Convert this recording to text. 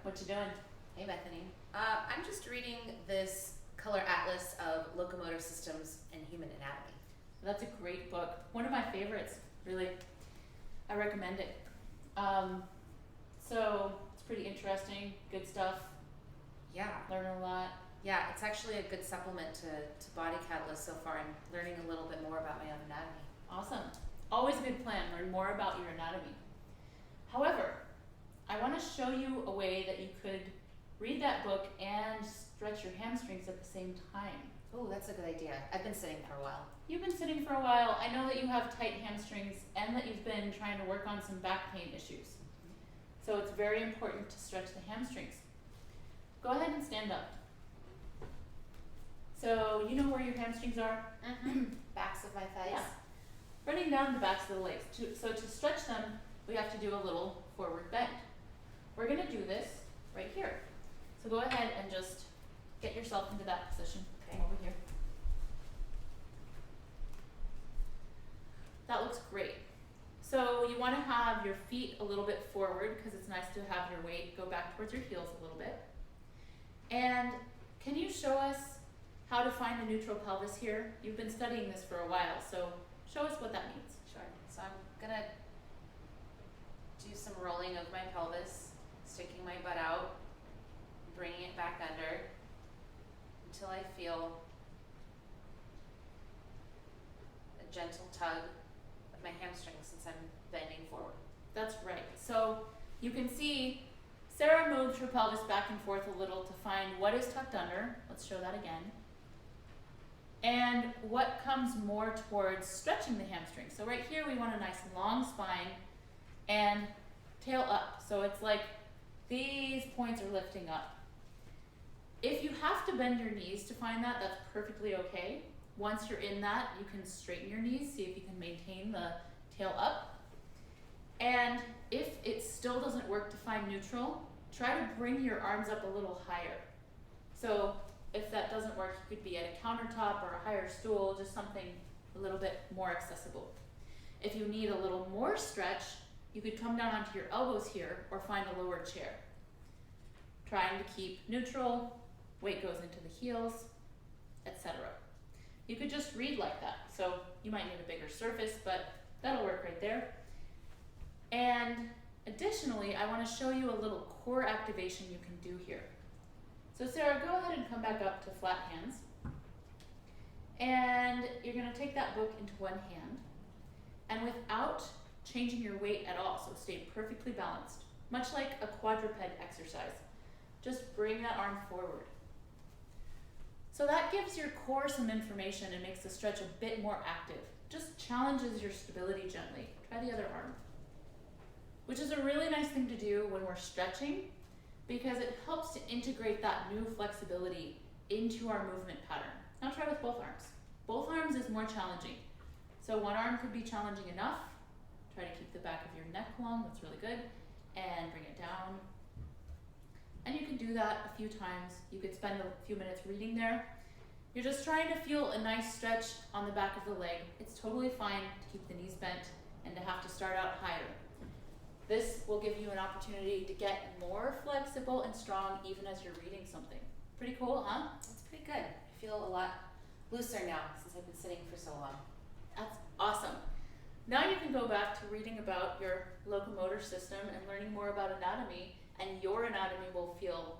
What you doing? Hey Bethany. I'm just reading this color atlas of locomotor systems and human anatomy. That's a great book. One of my favorites, really. I recommend it. So it's pretty interesting, good stuff. Yeah. Learn a lot. Yeah, it's actually a good supplement to Body Catalyst so far. I'm learning a little bit more about my own anatomy. Awesome. Always a good plan, learn more about your anatomy. However, I want to show you a way that you could read that book and stretch your hamstrings at the same time. Oh, that's a good idea. I've been sitting for a while. You've been sitting for a while. I know that you have tight hamstrings and that you've been trying to work on some back pain issues. So it's very important to stretch the hamstrings. Go ahead and stand up. So you know where your hamstrings are? Backs of my thighs. Yeah. Running down the backs of the legs. So to stretch them, we have to do a little forward bend. We're going to do this right here. So go ahead and just get yourself into that position. Okay. Come over here. That looks great. So you want to have your feet a little bit forward because it's nice to have your weight go back towards your heels a little bit. And can you show us how to find the neutral pelvis here? You've been studying this for a while, so show us what that means. Sure. So I'm gonna do some rolling of my pelvis, sticking my butt out, bringing it back under until I feel a gentle tug of my hamstrings since I'm bending forward. That's right. So you can see Sarah moved her pelvis back and forth a little to find what is tucked under. Let's show that again. And what comes more towards stretching the hamstring. So right here we want a nice long spine and tail up. So it's like these points are lifting up. If you have to bend your knees to find that, that's perfectly okay. Once you're in that, you can straighten your knees, see if you can maintain the tail up. And if it still doesn't work to find neutral, try to bring your arms up a little higher. So if that doesn't work, you could be at a countertop or a higher stool, just something a little bit more accessible. If you need a little more stretch, you could come down onto your elbows here or find a lower chair. Trying to keep neutral, weight goes into the heels, etc. You could just read like that. So you might need a bigger surface, but that'll work right there. And additionally, I want to show you a little core activation you can do here. So Sarah, go ahead and come back up to flat hands. And you're going to take that book into one hand. And without changing your weight at all, so stay perfectly balanced, much like a quadruped exercise, just bring that arm forward. So that gives your core some information and makes the stretch a bit more active. Just challenges your stability gently. Try the other arm. Which is a really nice thing to do when we're stretching because it helps to integrate that new flexibility into our movement pattern. Now try with both arms. Both arms is more challenging. So one arm could be challenging enough. Try to keep the back of your neck long, that's really good. And bring it down. And you can do that a few times. You could spend a few minutes reading there. You're just trying to feel a nice stretch on the back of the leg. It's totally fine to keep the knees bent and to have to start out higher. This will give you an opportunity to get more flexible and strong even as you're reading something. Pretty cool, huh? That's pretty good. I feel a lot looser now since I've been sitting for so long. That's awesome. Now you can go back to reading about your locomotor system and learning more about anatomy, and your anatomy will feel